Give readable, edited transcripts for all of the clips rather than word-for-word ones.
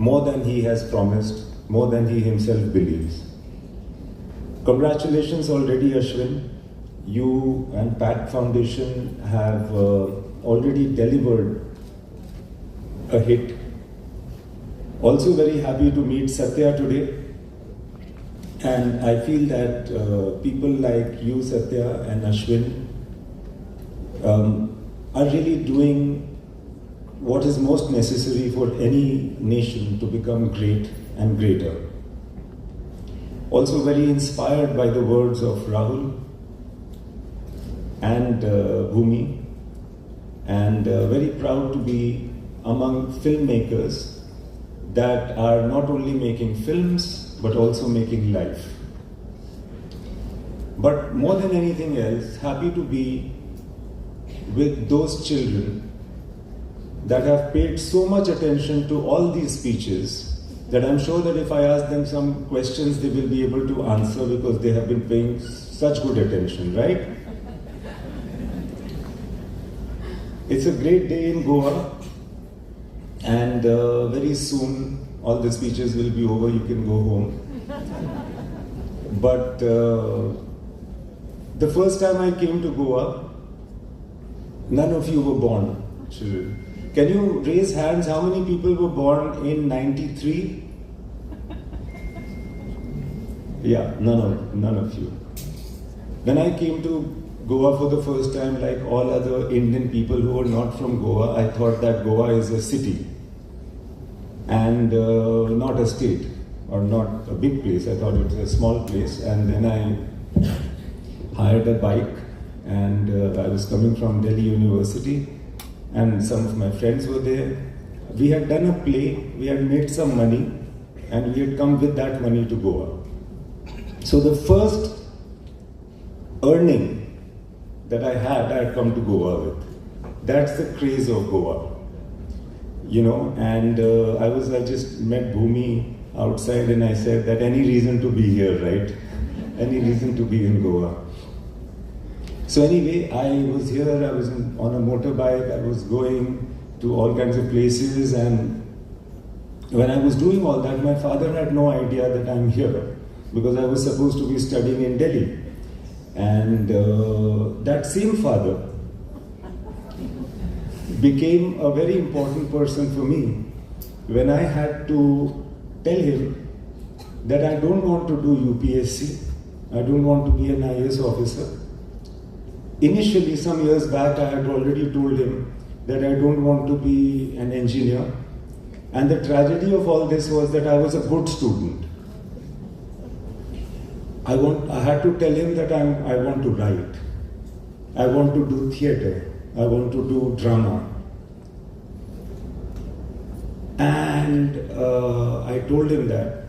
more than he has promised, more than he himself believes. Congratulations already, Ashwin. You and PAC Foundation have already delivered a hit. Also very happy to meet Satya today. And I feel that people like you, Satya, and Ashwin are really doing what is most necessary for any nation to become great and greater. Also very inspired by the words of Rahul and Bhumi, and very proud to be among filmmakers that are not only making films but also making life. But more than anything else, happy to be with those children that have paid so much attention to all these speeches that I'm sure that if I ask them some questions, they will be able to answer because they have been paying such good attention, right? It's a great day in Goa, and very soon all the speeches will be over, you can go home. But the first time I came to Goa, none of you were born, children. Can you raise hands? How many people were born in '93? Yeah, none of you. When I came to Goa for the first time, like all other Indian people who were not from Goa, I thought that Goa is a city and not a state or not a big place. I thought it was a small place, and then I hired a bike, and I was coming from Delhi University, and some of my friends were there. We had done a play, we had made some money, and we had come with that money to Goa. So the first earning that I had come to Goa with. That's the craze of Goa, you know. And I just met Bhumi outside, and I said that any reason to be here, right? Any reason to be in Goa. So anyway, I was here, I was on a motorbike, I was going to all kinds of places, and when I was doing all that, my father had no idea that I'm here because I was supposed to be studying in Delhi. And that same father became a very important person for me when I had to tell him that I don't want to do UPSC, I don't want to be an IAS officer. Initially, some years back, I had already told him that I don't want to be an engineer. And the tragedy of all this was that I was a good student. I had to tell him that I want to write, I want to do theatre, I want to do drama. And I told him that.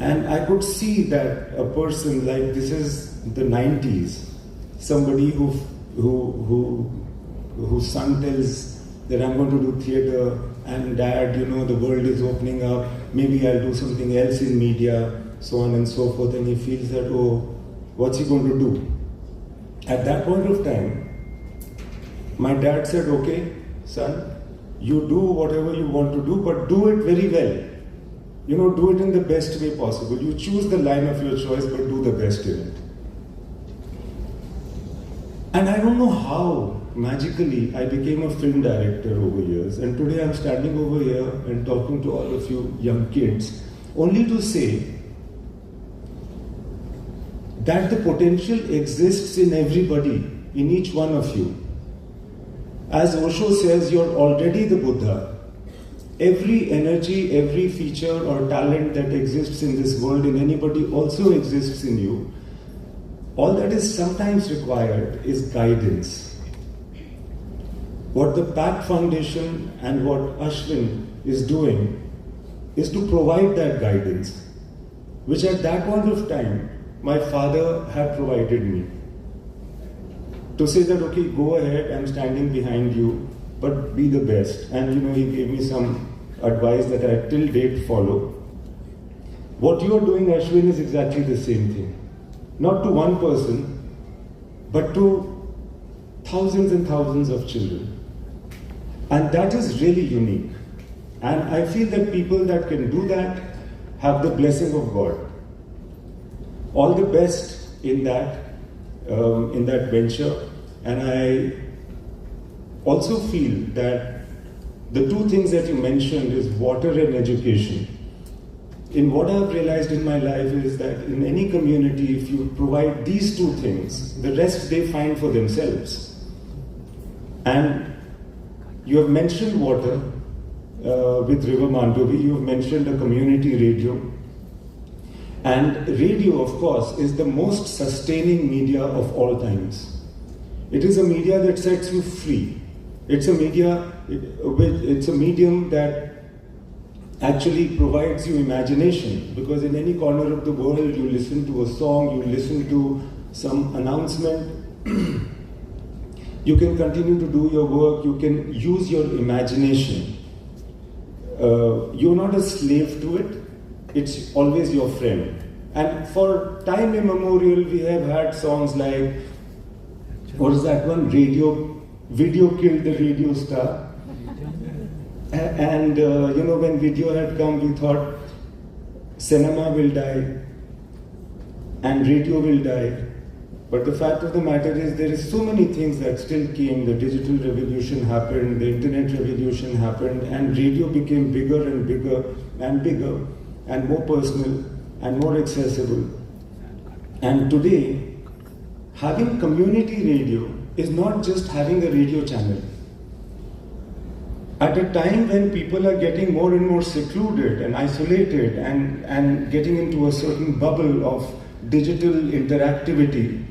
And I could see that a person like, this is the 90s, somebody whose son tells that I'm going to do theatre, and dad, you know, the world is opening up, maybe I'll do something else in media, so on and so forth, and he feels that, oh, what's he going to do? At that point of time, my dad said, okay, son, you do whatever you want to do, but do it very well. You know, do it in the best way possible. You choose the line of your choice, but do the best in it. And I don't know how, magically, I became a film director over years, and today I'm standing over here and talking to all of you young kids, only to say that the potential exists in everybody, in each one of you. As Osho says, you're already the Buddha. Every energy, every feature or talent that exists in this world in anybody also exists in you. All that is sometimes required is guidance. What the PAC Foundation and what Ashwin is doing is to provide that guidance, which at that point of time, my father had provided me. To say that, okay, go ahead, I'm standing behind you, but be the best. And you know, he gave me some advice that I till date follow. What you are doing, Ashwin, is exactly the same thing. Not to one person, but to thousands and thousands of children. And that is really unique. And I feel that people that can do that have the blessing of God. All the best in that venture. And I also feel that the two things that you mentioned is water and education. In what I've realized in my life is that in any community, if you provide these two things, the rest they find for themselves. And you have mentioned water with River Mandovi, you have mentioned a community radio. And radio, of course, is the most sustaining media of all times. It is a media that sets you free. It's a medium that actually provides you imagination, because in any corner of the world you listen to a song, you listen to some announcement, you can continue to do your work, you can use your imagination. You're not a slave to it, it's always your friend. And for time immemorial, we have had songs like, what is that one? Video killed the radio star. And when video had come, we thought cinema will die and radio will die. But the fact of the matter is, there is so many things that still came. The digital revolution happened, the internet revolution happened, and radio became bigger and bigger and bigger and more personal and more accessible. And today, having community radio is not just having a radio channel. At a time when people are getting more and more secluded and isolated and getting into a certain bubble of digital interactivity,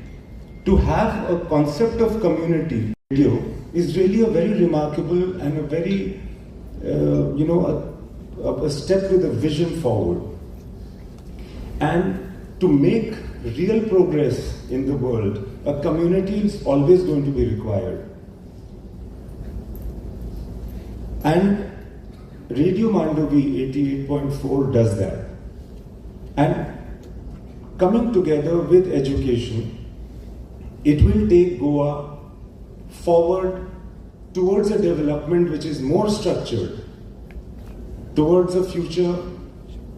to have a concept of community radio is really a very remarkable and a very, a step with a vision forward. And to make real progress in the world, a community is always going to be required. And Radio Mandovi 88.4 does that. And coming together with education, it will take Goa forward towards a development which is more structured, towards a future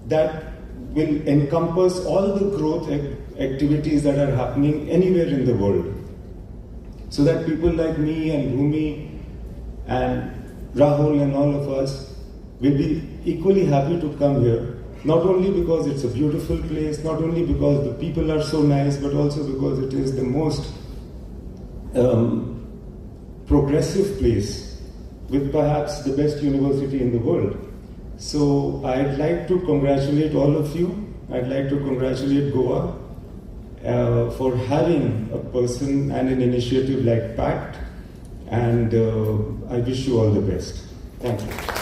that will encompass all the growth activities that are happening anywhere in the world. So that people like me and Bhumi and Rahul and all of us will be equally happy to come here, not only because it's a beautiful place, not only because the people are so nice, but also because it is the most progressive place with perhaps the best university in the world. So I'd like to congratulate all of you. I'd like to congratulate Goa for having a person and an initiative like PACT. And I wish you all the best. Thank you.